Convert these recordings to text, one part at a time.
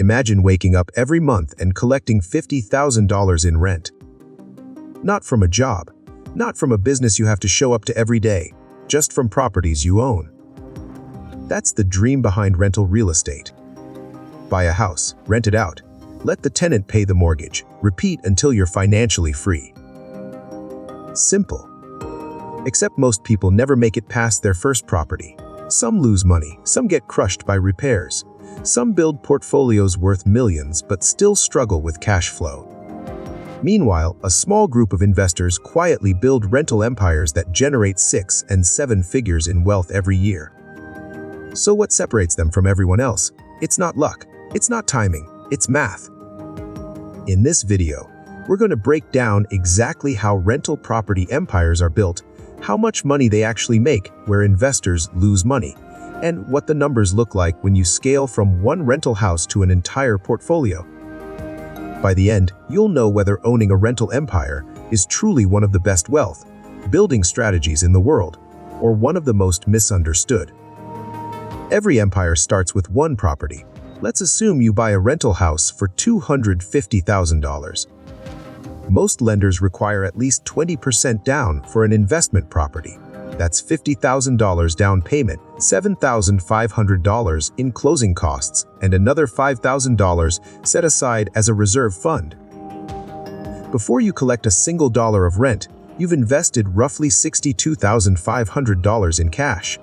Imagine waking up every month and collecting $50,000 in rent. Not from a job, not from a business you have to show up to every day, just from properties you own. That's the dream behind rental real estate. Buy a house, rent it out, let the tenant pay the mortgage, repeat until you're financially free. Simple. Except most people never make it past their first property. Some lose money, some get crushed by repairs. Some build portfolios worth millions but still struggle with cash flow. Meanwhile, a small group of investors quietly build rental empires that generate 6 and 7 figures in wealth every year. So what separates them from everyone else? It's not luck, it's not timing, it's math. In this video, we're going to break down exactly how rental property empires are built, how much money they actually make where investors lose money, and what the numbers look like when you scale from one rental house to an entire portfolio. By the end, you'll know whether owning a rental empire is truly one of the best wealth building strategies in the world, or one of the most misunderstood. Every empire starts with one property. Let's assume you buy a rental house for $250,000. Most lenders require at least 20% down for an investment property. That's $50,000 down payment, $7,500 in closing costs, and another $5,000 set aside as a reserve fund. Before you collect a single dollar of rent, you've invested roughly $62,500 in cash.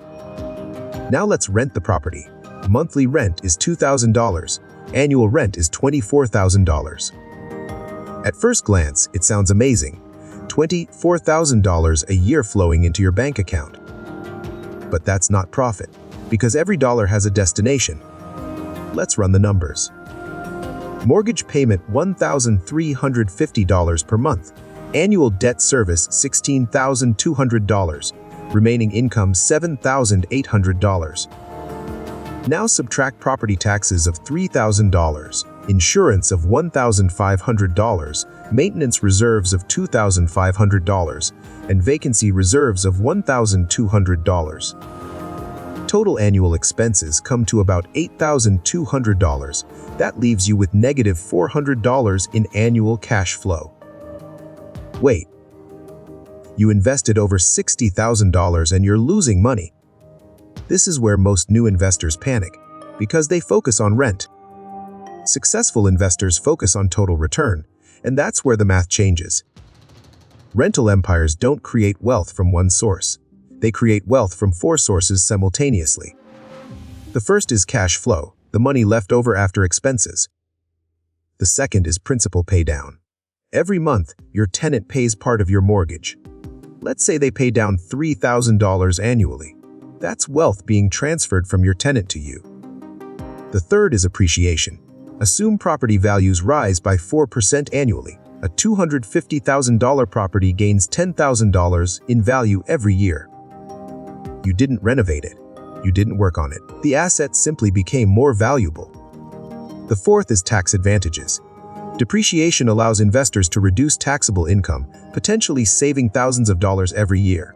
Now let's rent the property. Monthly rent is $2,000. Annual rent is $24,000. At first glance, it sounds amazing. $24,000 a year flowing into your bank account. But that's not profit, because every dollar has a destination. Let's run the numbers. Mortgage payment $1,350 per month. Annual debt service $16,200. Remaining income $7,800. Now subtract property taxes of $3,000, insurance of $1,500, maintenance reserves of $2,500, and vacancy reserves of $1,200. Total annual expenses come to about $8,200. That leaves you with negative $400 in annual cash flow. Wait. You invested over $60,000 and you're losing money. This is where most new investors panic, because they focus on rent. Successful investors focus on total return, and that's where the math changes. Rental empires don't create wealth from one source. They create wealth from 4 sources simultaneously. The first is cash flow, the money left over after expenses. The second is principal paydown. Every month, your tenant pays part of your mortgage. Let's say they pay down $3,000 annually. That's wealth being transferred from your tenant to you. The third is appreciation. Assume property values rise by 4% annually. A $250,000 property gains $10,000 in value every year. You didn't renovate it. You didn't work on it. The asset simply became more valuable. The fourth is tax advantages. Depreciation allows investors to reduce taxable income, potentially saving thousands of dollars every year.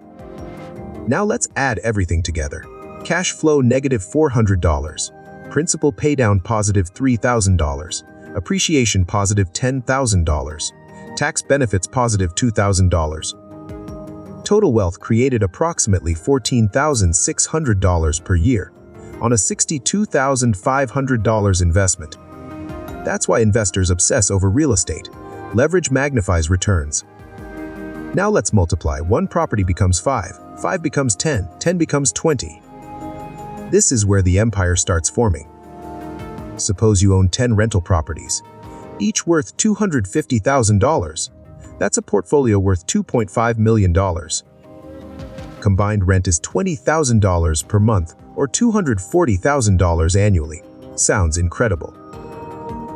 Now let's add everything together. Cash flow negative $400. Principal paydown positive $3,000. Appreciation positive $10,000. Tax benefits positive $2,000. Total wealth created approximately $14,600 per year on a $62,500 investment. That's why investors obsess over real estate. Leverage magnifies returns. Now let's multiply. 1 property becomes 5, 5 becomes 10, 10 becomes 20. This is where the empire starts forming. Suppose you own 10 rental properties, each worth $250,000. That's a portfolio worth $2.5 million. Combined rent is $20,000 per month or $240,000 annually. Sounds incredible.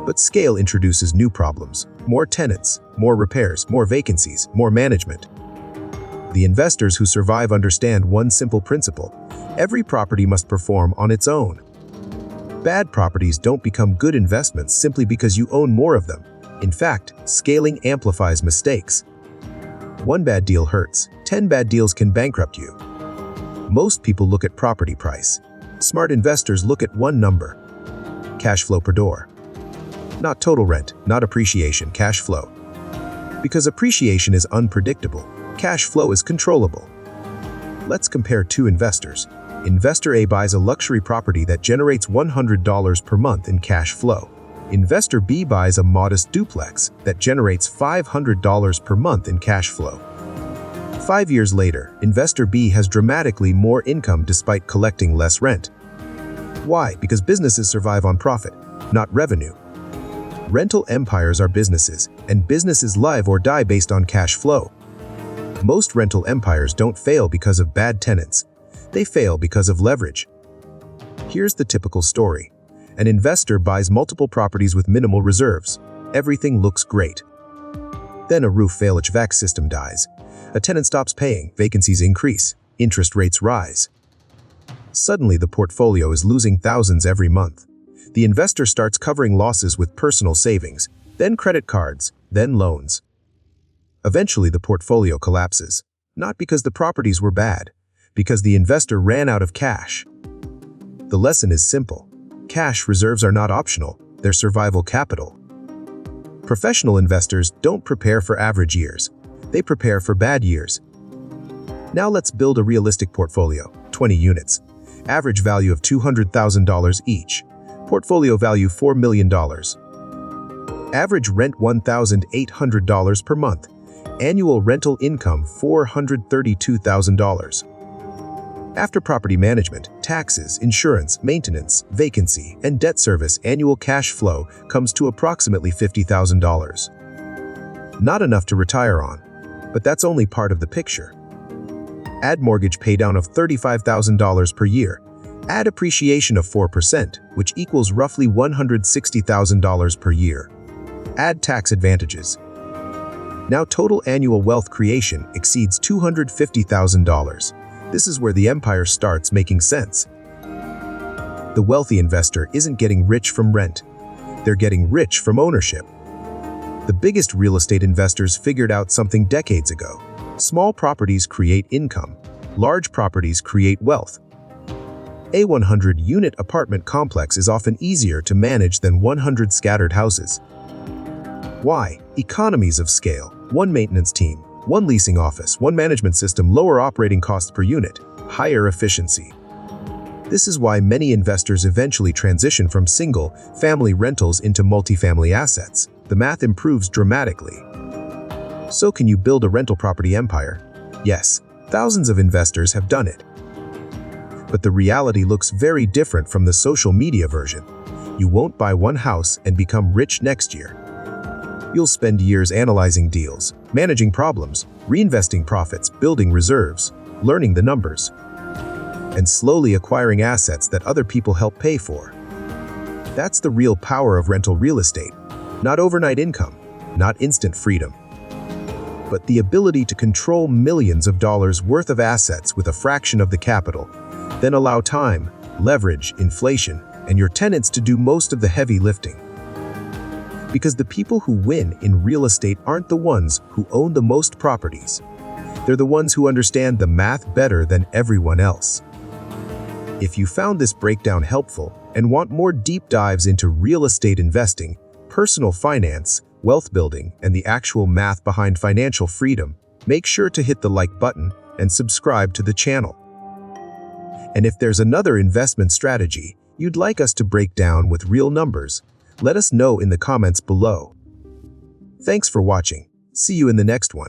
But scale introduces new problems. More tenants, more repairs, more vacancies, more management. The investors who survive understand one simple principle. Every property must perform on its own. Bad properties don't become good investments simply because you own more of them. In fact, scaling amplifies mistakes. 1 bad deal hurts. 10 bad deals can bankrupt you. Most people look at property price. Smart investors look at one number: cash flow per door. Not total rent, not appreciation, cash flow. Because appreciation is unpredictable, cash flow is controllable. Let's compare two investors. Investor A buys a luxury property that generates $100 per month in cash flow. Investor B buys a modest duplex that generates $500 per month in cash flow. 5 years later, Investor B has dramatically more income despite collecting less rent. Why? Because businesses survive on profit, not revenue. Rental empires are businesses, and businesses live or die based on cash flow. Most rental empires don't fail because of bad tenants. They fail because of leverage. Here's the typical story. An investor buys multiple properties with minimal reserves. Everything looks great. Then a roof fail HVAC system dies. A tenant stops paying, vacancies increase, interest rates rise. Suddenly the portfolio is losing thousands every month. The investor starts covering losses with personal savings, then credit cards, then loans. Eventually the portfolio collapses, not because the properties were bad, because the investor ran out of cash. The lesson is simple. Cash reserves are not optional, they're survival capital. Professional investors don't prepare for average years. They prepare for bad years. Now let's build a realistic portfolio, 20 units. Average value of $200,000 each. Portfolio value $4 million. Average rent $1,800 per month. Annual rental income $432,000. After property management, taxes, insurance, maintenance, vacancy, and debt service, annual cash flow comes to approximately $50,000. Not enough to retire on, but that's only part of the picture. Add mortgage paydown of $35,000 per year. Add appreciation of 4%, which equals roughly $160,000 per year. Add tax advantages. Now total annual wealth creation exceeds $250,000. This is where the empire starts making sense. The wealthy investor isn't getting rich from rent. They're getting rich from ownership. The biggest real estate investors figured out something decades ago. Small properties create income. Large properties create wealth. A 100-unit apartment complex is often easier to manage than 100 scattered houses. Why? Economies of scale. One maintenance team, one leasing office, one management system, lower operating costs per unit, higher efficiency. This is why many investors eventually transition from single-family rentals into multifamily assets. The math improves dramatically. So can you build a rental property empire? Yes, thousands of investors have done it. But the reality looks very different from the social media version. You won't buy one house and become rich next year. You'll spend years analyzing deals, managing problems, reinvesting profits, building reserves, learning the numbers, and slowly acquiring assets that other people help pay for. That's the real power of rental real estate. Not overnight income, not instant freedom, but the ability to control millions of dollars worth of assets with a fraction of the capital, then allow time, leverage, inflation, and your tenants to do most of the heavy lifting. Because the people who win in real estate aren't the ones who own the most properties. They're the ones who understand the math better than everyone else. If you found this breakdown helpful and want more deep dives into real estate investing, personal finance, wealth building, and the actual math behind financial freedom, make sure to hit the like button and subscribe to the channel. And if there's another investment strategy you'd like us to break down with real numbers, let us know in the comments below. Thanks for watching. See you in the next one.